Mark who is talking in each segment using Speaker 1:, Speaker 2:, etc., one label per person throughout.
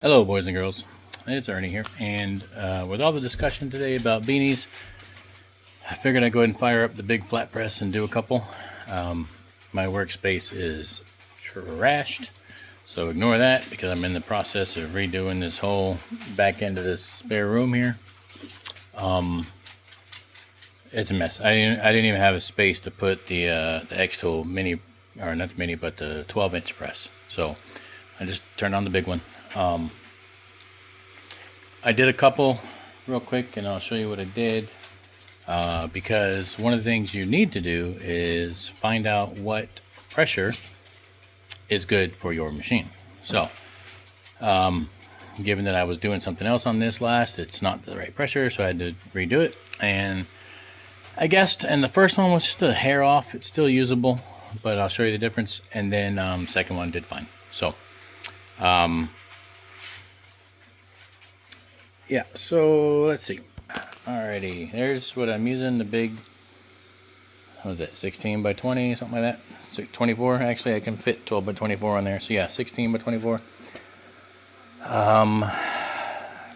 Speaker 1: Hello boys and girls, it's Ernie here, and with all the discussion today about beanies, I figured I'd go ahead and fire up the big flat press and do a couple. My workspace is trashed, so ignore that because I'm in the process of redoing this whole back end of this spare room here. It's a mess. I didn't even have a space to put the X-Tool mini, or not the mini, but the 12-inch press, so I just turned on the big one. I did a couple real quick and I'll show you what I did, because one of the things you need to do is find out what pressure is good for your machine. So given that I was doing something else on this last, it's not the right pressure, so I had to redo it, and I guessed, and the first one was just a hair off. It's still usable, but I'll show you the difference, and then second one did fine. So yeah, so let's see. Alrighty, there's what I'm using, the big, what was it, 16 by 20, something like that? 24, actually I can fit 12 by 24 on there, so yeah, 16 by 24.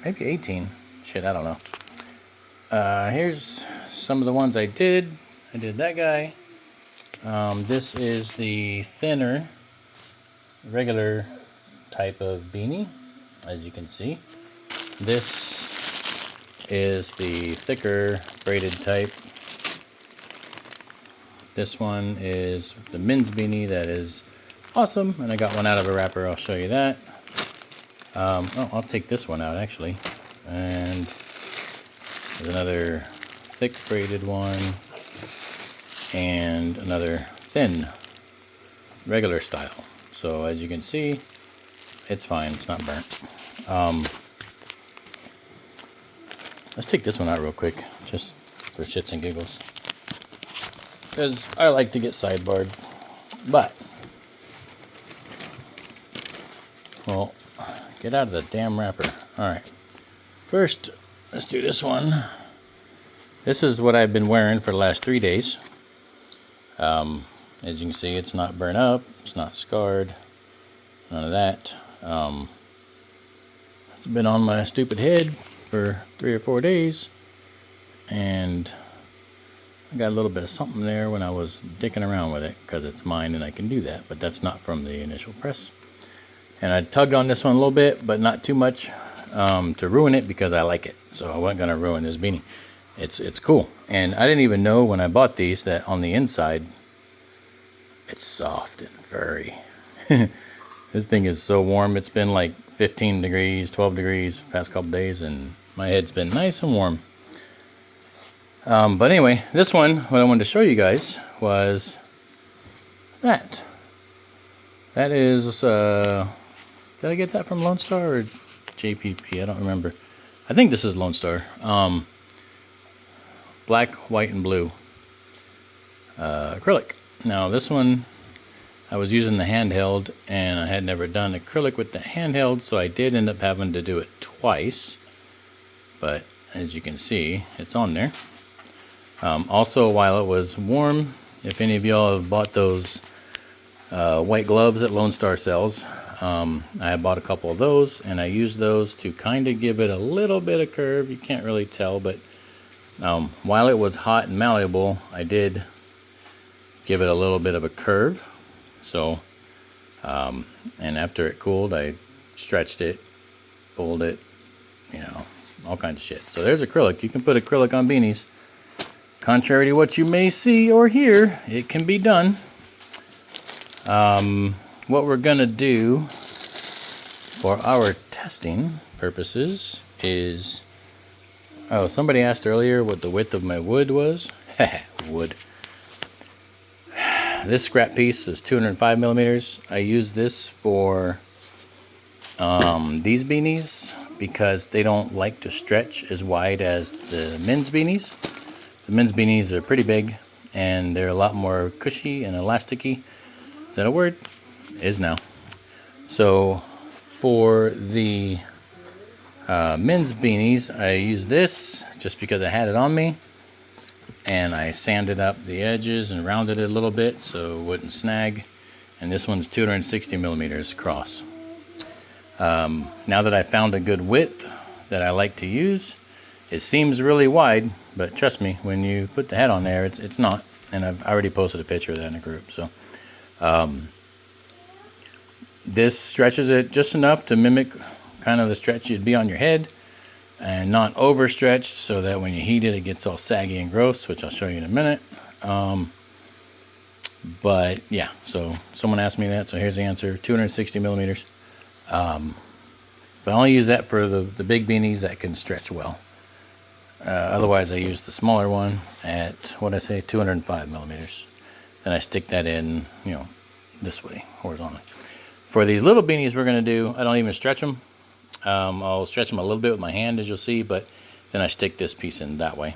Speaker 1: Maybe 18, shit, I don't know. Here's some of the ones I did. I did that guy. This is the thinner, regular type of beanie, as you can see. This is the thicker braided type. This one is the men's beanie that is awesome, and I got one out of a wrapper. I'll show you that. Oh, I'll take this one out actually. And there's another thick braided one and another thin regular style. So as you can see, it's fine, it's not burnt. Let's take this one out real quick, just for shits and giggles, because I like to get sidebarred. But, well, get out of the damn wrapper. Alright, first, let's do this one. This is what I've been wearing for the last 3 days. As you can see, it's not burnt up, it's not scarred, none of that. It's been on my stupid head for 3 or 4 days, and I got a little bit of something there when I was dicking around with it, because it's mine and I can do that, but that's not from the initial press. And I tugged on this one a little bit, but not too much to ruin it, because I like it, so I wasn't going to ruin this beanie. It's cool, and I didn't even know when I bought these that on the inside it's soft and furry. This thing is so warm. It's been like 15 degrees, 12 degrees past couple days, and my head's been nice and warm. But anyway, this one, what I wanted to show you guys was that. That is, did I get that from Lone Star or JPP? I don't remember. I think this is Lone Star. Black, white, and blue acrylic. Now this one, I was using the handheld, and I had never done acrylic with the handheld, so I did end up having to do it twice. But as you can see, it's on there. Also, while it was warm, if any of y'all have bought those white gloves that Lone Star sells, I bought a couple of those, and I used those to kind of give it a little bit of curve. You can't really tell, but while it was hot and malleable, I did give it a little bit of a curve. So, and after it cooled, I stretched it, pulled it, you know, all kinds of shit. So there's acrylic. You can put acrylic on beanies. Contrary to what you may see or hear, it can be done. What we're gonna do for our testing purposes is, oh, somebody asked earlier what the width of my wood was. Wood. This scrap piece is 205 millimeters. I use this for these beanies because they don't like to stretch as wide as the men's beanies. The men's beanies are pretty big, and they're a lot more cushy and elasticy. Is that a word? It is now. So for the men's beanies, I use this just because I had it on me, and I sanded up the edges and rounded it a little bit so it wouldn't snag. And this one's 260 millimeters across. Now that I found a good width that I like to use, it seems really wide, but trust me, when you put the head on there, it's not. And I've already posted a picture of that in a group. So this stretches it just enough to mimic kind of the stretch you'd be on your head, and not overstretched so that when you heat it, it gets all saggy and gross, which I'll show you in a minute. But yeah, so someone asked me that, so here's the answer: 260 millimeters. But I only use that for the big beanies that can stretch well. Otherwise, I use the smaller one at, what I say, 205 millimeters. Then I stick that in, you know, this way, horizontally. For these little beanies we're going to do, I don't even stretch them. I'll stretch them a little bit with my hand, as you'll see, but then I stick this piece in that way.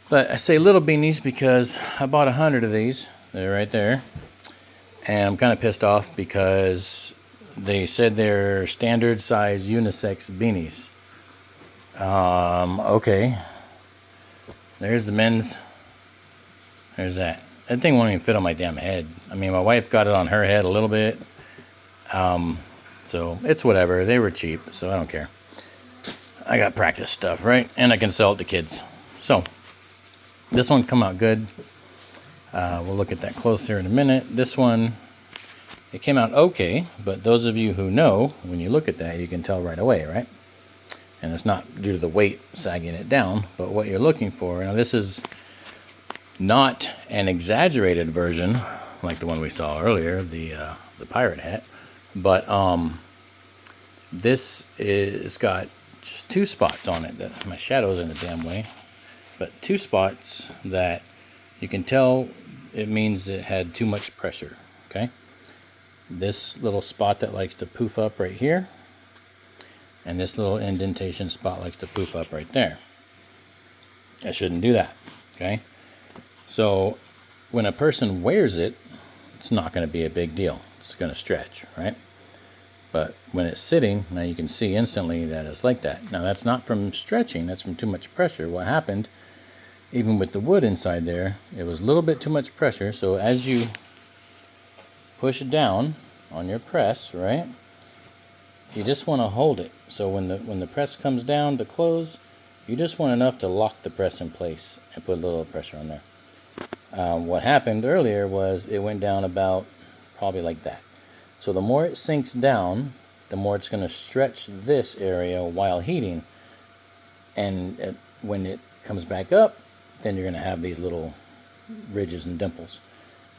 Speaker 1: But I say little beanies because I bought 100 of these. They're right there. And I'm kind of pissed off because they said they're standard size unisex beanies. Okay. There's the men's. There's that. That thing won't even fit on my damn head. I mean, my wife got it on her head a little bit. So it's whatever. They were cheap, so I don't care. I got practice stuff, right? And I can sell it to kids. So this one come out good. We'll look at that closer in a minute. This one, it came out okay, but those of you who know, when you look at that, you can tell right away, right? And it's not due to the weight sagging it down, but what you're looking for. Now, this is not an exaggerated version like the one we saw earlier, the pirate hat, but this is got just two spots on it that my shadow's in the damn way, but two spots that you can tell it means it had too much pressure. Okay, this little spot that likes to poof up right here, and this little indentation spot likes to poof up right there. I shouldn't do that. Okay, so when a person wears it, it's not going to be a big deal. It's going to stretch, right? But when it's sitting, now you can see instantly that it's like that. Now that's not from stretching, that's from too much pressure. What happened, even with the wood inside there, it was a little bit too much pressure. So as you push it down on your press, right, you just want to hold it. So when the press comes down to close, you just want enough to lock the press in place and put a little pressure on there. What happened earlier was it went down about probably like that. So the more it sinks down, the more it's going to stretch this area while heating. And when it comes back up, then you're going to have these little ridges and dimples.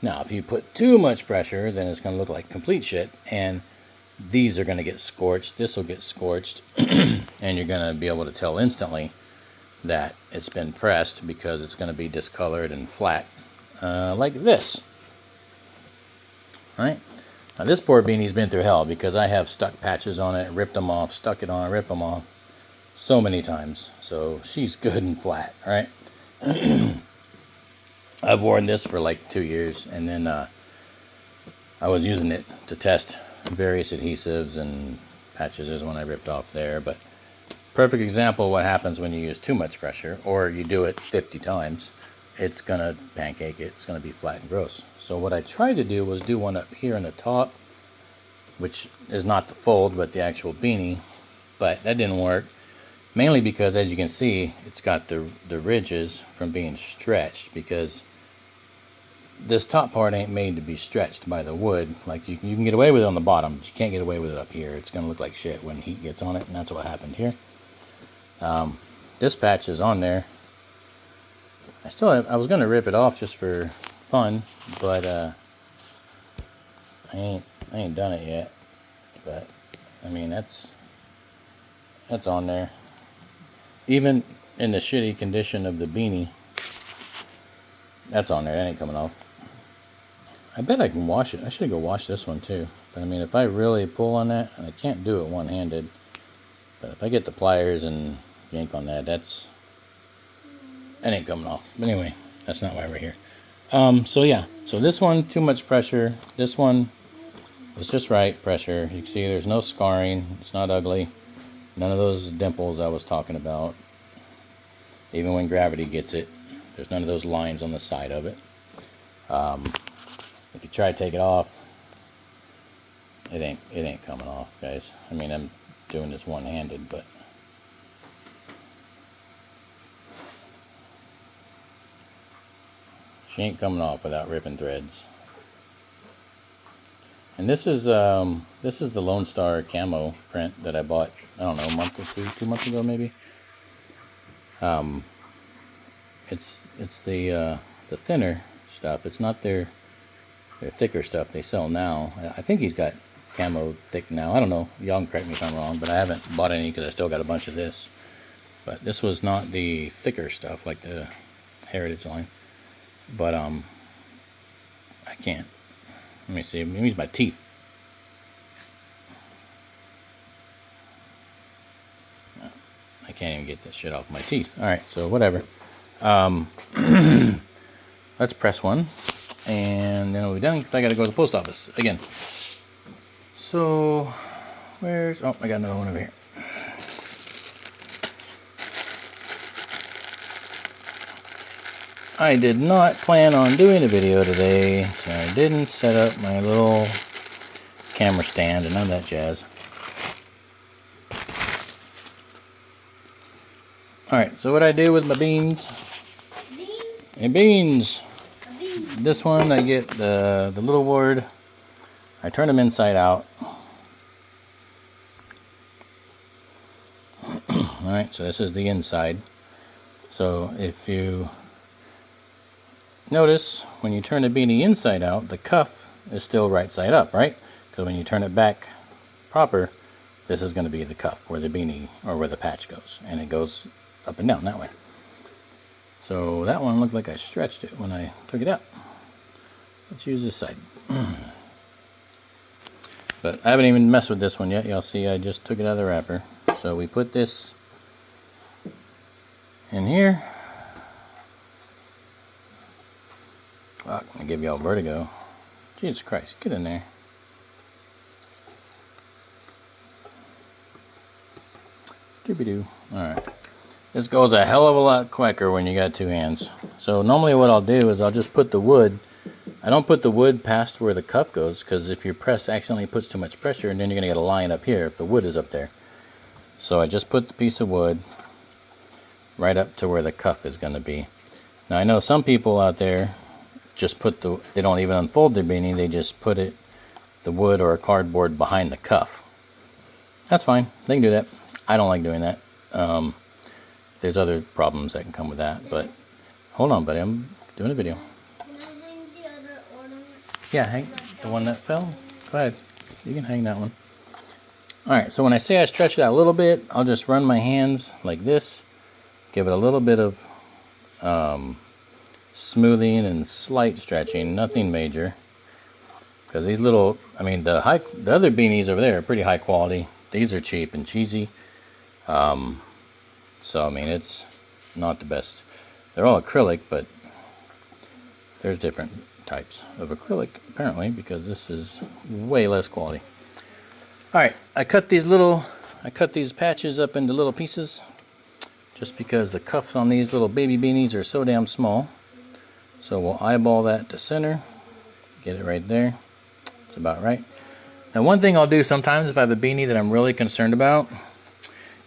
Speaker 1: Now, if you put too much pressure, then it's going to look like complete shit. And these are going to get scorched. This will get scorched. And you're going to be able to tell instantly that it's been pressed because it's going to be discolored and flat like this. Right? Now this poor beanie's been through hell because I have stuck patches on it, ripped them off, stuck it on, ripped them off so many times. So she's good and flat, right? I've worn this for like 2 years, and then I was using it to test various adhesives and patches. There's one I ripped off there, but perfect example of what happens when you use too much pressure, or you do it 50 times. It's gonna pancake it. It's gonna be flat and gross. So what I tried to do was do one up here on the top, which is not the fold, but the actual beanie. But that didn't work, mainly because, as you can see, it's got the ridges from being stretched, because this top part ain't made to be stretched by the wood. Like you can get away with it on the bottom, but you can't get away with it up here. It's gonna look like shit when heat gets on it, and that's what happened here. This patch is on there. I was gonna rip it off just for fun, but I ain't done it yet. But I mean, that's on there. Even in the shitty condition of the beanie, that's on there. That ain't coming off. I bet I can wash it. I should go wash this one too. But I mean, if I really pull on that, and I can't do it one-handed, but if I get the pliers and yank on that, that ain't coming off. But anyway, that's not why we're here. So yeah, so this one, too much pressure. This one was just right pressure. You can see there's no scarring. It's not ugly. None of those dimples I was talking about. Even when gravity gets it, there's none of those lines on the side of it. If you try to take it off, it ain't coming off, guys. I mean, I'm doing this one-handed, but she ain't coming off without ripping threads. And this is the Lone Star camo print that I bought, I don't know, a month or 2 months ago maybe. It's the thinner stuff. It's not their thicker stuff they sell now. I think he's got camo thick now. I don't know. Y'all can correct me if I'm wrong, but I haven't bought any because I still got a bunch of this. But this was not the thicker stuff like the Heritage line. But I can't. Let me see. Let me use my teeth. I can't even get this shit off my teeth. All right, so whatever. Let's press one, and then we'll be done because I got to go to the post office again. So, where's... Oh, I got another one over here. I did not plan on doing a video today, so I didn't set up my little camera stand and none of that jazz. Alright, so what I do with my beans... Beans. This one, I get the little ward. I turn them inside out. Alright, so this is the inside. So if you notice, when you turn the beanie inside out, the cuff is still right side up, right? Because when you turn it back proper, this is going to be the cuff where the beanie or where the patch goes. And it goes up and down that way. So that one looked like I stretched it when I took it out. Let's use this side. But I haven't even messed with this one yet. You'll see I just took it out of the wrapper. So we put this in here. Oh, I'm gonna give y'all vertigo. Jesus Christ, get in there. Doobie-doo. Alright. This goes a hell of a lot quicker when you got two hands. So normally what I'll do is I'll just put the wood. I don't put the wood past where the cuff goes, because if your press accidentally puts too much pressure, and then you're going to get a line up here if the wood is up there. So I just put the piece of wood right up to where the cuff is going to be. Now I know some people out there just put they don't even unfold their beanie, they just put the wood or a cardboard behind the cuff. That's fine, they can do that. I don't like doing that. There's other problems that can come with that, but hold on, buddy, I'm doing a video. Yeah, hang the one that fell. Go ahead, you can hang that one. Alright, so when I say I stretch it out a little bit, I'll just run my hands like this, give it a little bit of smoothing and slight stretching, nothing major. Because these little, I mean, the other beanies over there are pretty high quality. These are cheap and cheesy. So, I mean, it's not the best. They're all acrylic, but there's different types of acrylic, apparently, because this is way less quality. Alright, I cut these patches up into little pieces, just because the cuffs on these little baby beanies are so damn small. So we'll eyeball that to center, get it right there. It's about right. Now one thing I'll do sometimes if I have a beanie that I'm really concerned about,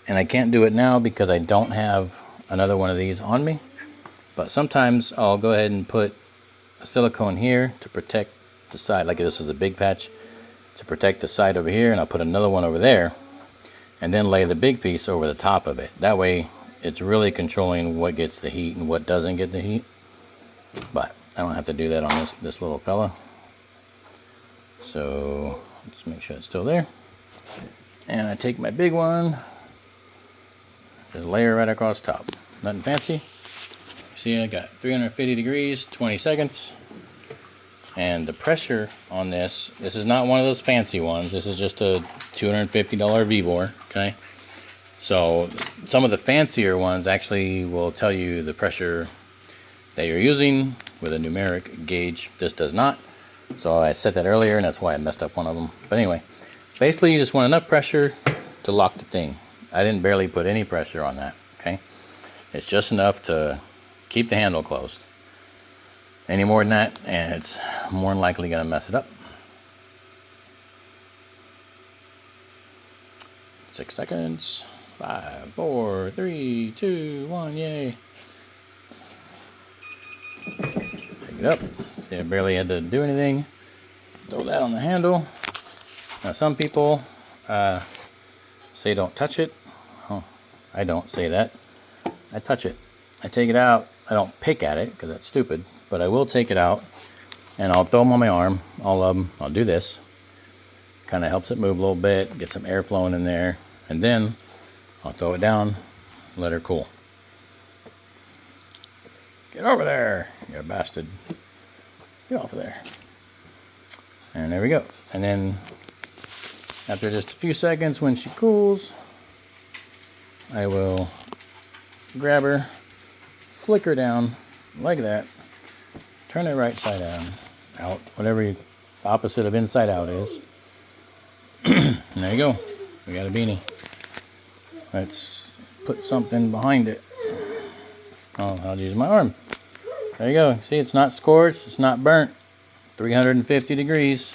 Speaker 1: and I can't do it now because I don't have another one of these on me, but sometimes I'll go ahead and put a silicone here to protect the side, like this is a big patch, to protect the side over here, and I'll put another one over there, and then lay the big piece over the top of it. That way it's really controlling what gets the heat and what doesn't get the heat. But I don't have to do that on this little fella. So let's make sure it's still there. And I take my big one, just layer right across the top. Nothing fancy. See, I got 350 degrees, 20 seconds. And the pressure on this is not one of those fancy ones. This is just a $250 V-bore, okay? So some of the fancier ones actually will tell you the pressure that you're using with a numeric gauge. This does not. So I said that earlier, and that's why I messed up one of them. But anyway, basically you just want enough pressure to lock the thing. I didn't barely put any pressure on that, okay? It's just enough to keep the handle closed. Any more than that, and it's more than likely going to mess it up. 6 seconds. 5, 4, 3, 2, 1, yay. Pick it up. See, I barely had to do anything. Throw that on the handle. Now some people say don't touch it. Oh, I don't say that. I touch it. I take it out. I don't pick at it because that's stupid, but I will take it out and I'll throw them on my arm, all of them. I'll do this. Kind of helps it move a little bit, get some air flowing in there, and then I'll throw it down, let her cool. Get over there, you bastard. Get off of there. And there we go. And then after just a few seconds, when she cools, I will grab her, flick her down like that, turn it right side out, whatever the opposite of inside out is. And there you go. We got a beanie. Let's put something behind it. Oh, I'll use my arm. There you go. See, it's not scorched, it's not burnt. 350 degrees.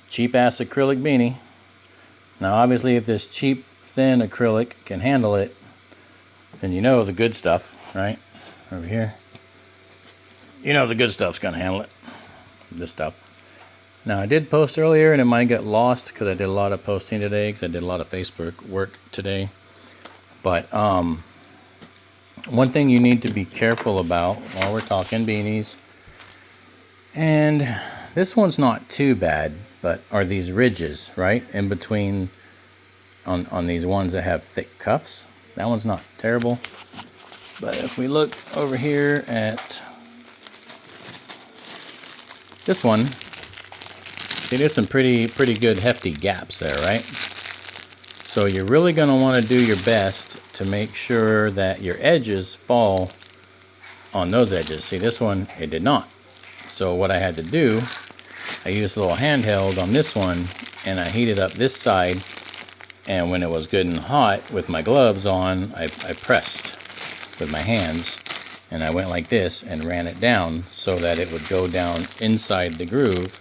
Speaker 1: Cheap ass acrylic beanie. Now obviously if this cheap thin acrylic can handle it, then you know the good stuff, right? Over here. You know the good stuff's gonna handle it. This stuff. Now I did post earlier and it might get lost because I did a lot of posting today because I did a lot of Facebook work today. But one thing you need to be careful about while we're talking beanies, and this one's not too bad, but are these ridges, right? In between on these ones that have thick cuffs. That one's not terrible. But if we look over here at this one, see, there's some pretty good hefty gaps there, right? So you're really going to want to do your best to make sure that your edges fall on those edges. See, this one, it did not. So what I had to do, I used a little handheld on this one and I heated up this side, and when it was good and hot with my gloves on, I pressed with my hands and I went like this and ran it down so that it would go down inside the groove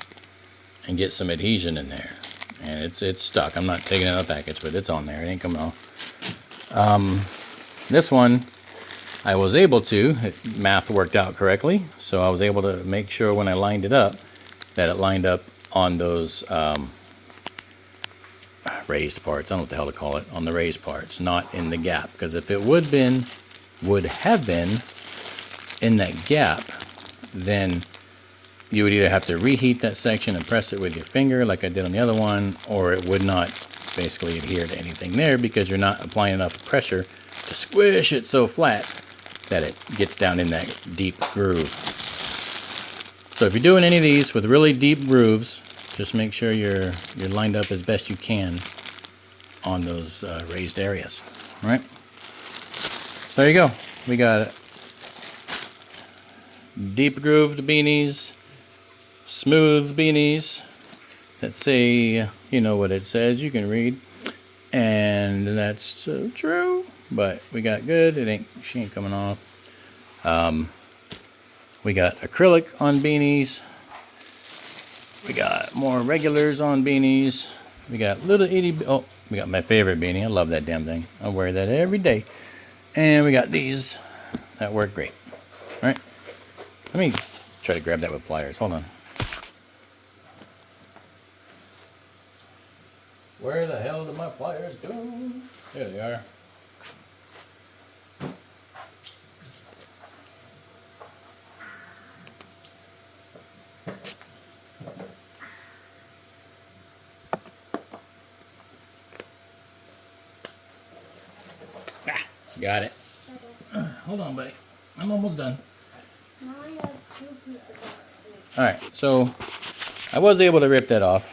Speaker 1: and get some adhesion in there. And it's stuck. I'm not taking it out of the package, but it's on there. It ain't coming off. This one, I was able to, math worked out correctly, so I was able to make sure when I lined it up, that it lined up on those raised parts. I don't know what the hell to call it, on the raised parts, not in the gap. Because if it would have been in that gap, then you would either have to reheat that section and press it with your finger like I did on the other one, or it would not basically adhere to anything there because you're not applying enough pressure to squish it so flat that it gets down in that deep groove. So if you're doing any of these with really deep grooves, just make sure you're lined up as best you can on those raised areas. All right? So there you go. We got deep grooved beanies, smooth beanies that say, you know what it says, you can read, and that's so true. But we got good. She ain't coming off. We got acrylic on beanies. We got more regulars on beanies. We got little itty. Oh, we got my favorite beanie. I love that damn thing. I wear that every day. And we got these that work great. All right. Let me try to grab that with pliers. Hold on. Where the hell did my pliers go? There they are. Got it. Hold on, buddy. I'm almost done. Alright, so I was able to rip that off.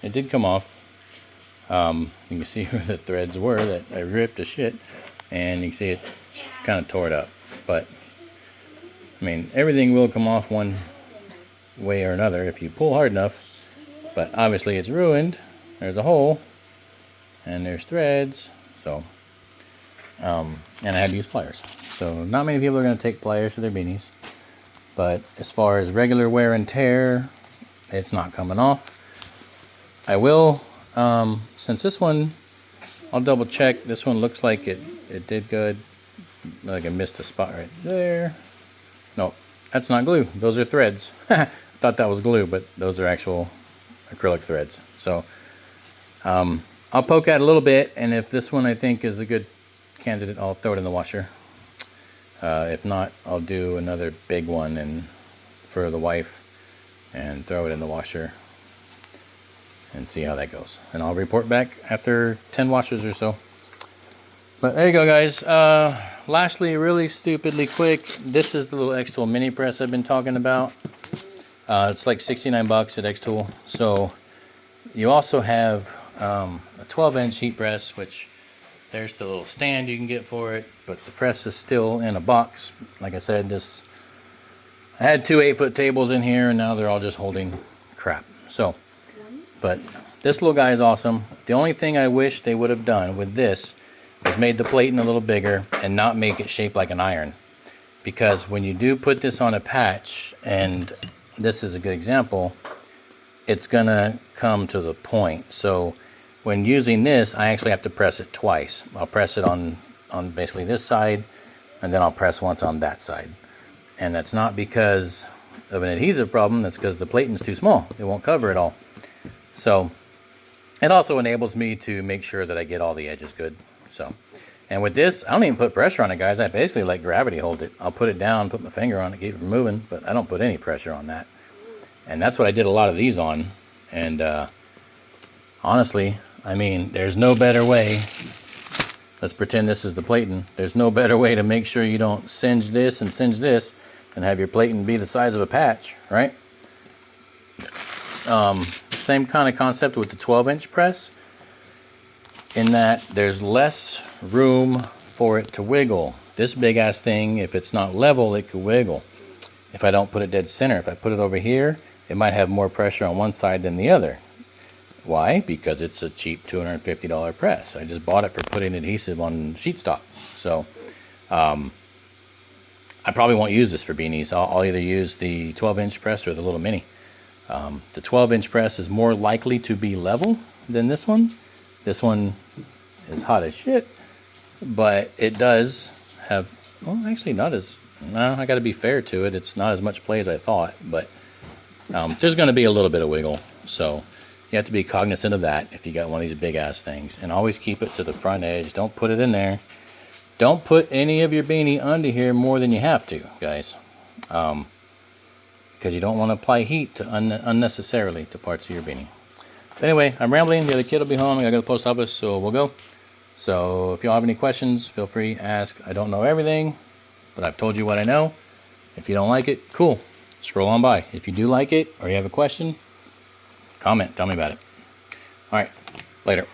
Speaker 1: It did come off. You can see where the threads were that I ripped to shit. And you can see it kind of tore it up. But, I mean, everything will come off one way or another if you pull hard enough. But obviously it's ruined. There's a hole. And there's threads. So... and I had to use pliers. So not many people are going to take pliers to their beanies. But as far as regular wear and tear, it's not coming off. I will, since this one I'll double check. This one looks like it did good. Like I missed a spot right there. No, that's not glue. Those are threads. I thought that was glue, but those are actual acrylic threads. So I'll poke at it a little bit, and if this one I think is a good candidate, I'll throw it in the washer. If not, I'll do another big one and for the wife and throw it in the washer and see how that goes. And I'll report back after 10 washes or so. But there you go, guys. Lastly, really stupidly quick, this is the little X-Tool mini press I've been talking about. It's like 69 bucks at X-Tool. So you also have a 12-inch heat press, which there's the little stand you can get for it, but the press is still in a box. Like I said, I had two 8-foot tables in here, and now they're all just holding crap. So, but this little guy is awesome. The only thing I wish they would have done with this is made the platen a little bigger and not make it shaped like an iron. Because when you do put this on a patch, and this is a good example, it's gonna come to the point. So when using this, I actually have to press it twice. I'll press it on basically this side, and then I'll press once on that side. And that's not because of an adhesive problem, that's because the platen's too small. It won't cover it all. So it also enables me to make sure that I get all the edges good. So, and with this, I don't even put pressure on it, guys. I basically let gravity hold it. I'll put it down, put my finger on it, keep it from moving, but I don't put any pressure on that. And that's what I did a lot of these on. And honestly, I mean, there's no better way. Let's pretend this is the platen. There's no better way to make sure you don't singe this and singe this and have your platen be the size of a patch, right? Same kind of concept with the 12-inch press, in that there's less room for it to wiggle. This big ass thing, if it's not level, it could wiggle. If I don't put it dead center, if I put it over here, it might have more pressure on one side than the other. Why? Because it's a cheap $250 press. I just bought it for putting adhesive on sheet stock. So I probably won't use this for beanies. I'll either use the 12-inch press or the little mini. The 12-inch press is more likely to be level than this one. This one is hot as shit, but it does have, well, actually not as, no, I got to be fair to it. It's not as much play as I thought, but there's going to be a little bit of wiggle. So you have to be cognizant of that if you got one of these big ass things, and always keep it to the front edge. Don't put it in there. Don't put any of your beanie under here more than you have to, guys, because you don't want to apply heat to unnecessarily to parts of your beanie. But anyway, I'm rambling. The other kid will be home. I gotta go to the post office, so we'll go. So if y'all have any questions, feel free to ask. I don't know everything, but I've told you what I know. If you don't like it, cool. Scroll on by. If you do like it or you have a question, comment. Tell me about it. All right, later.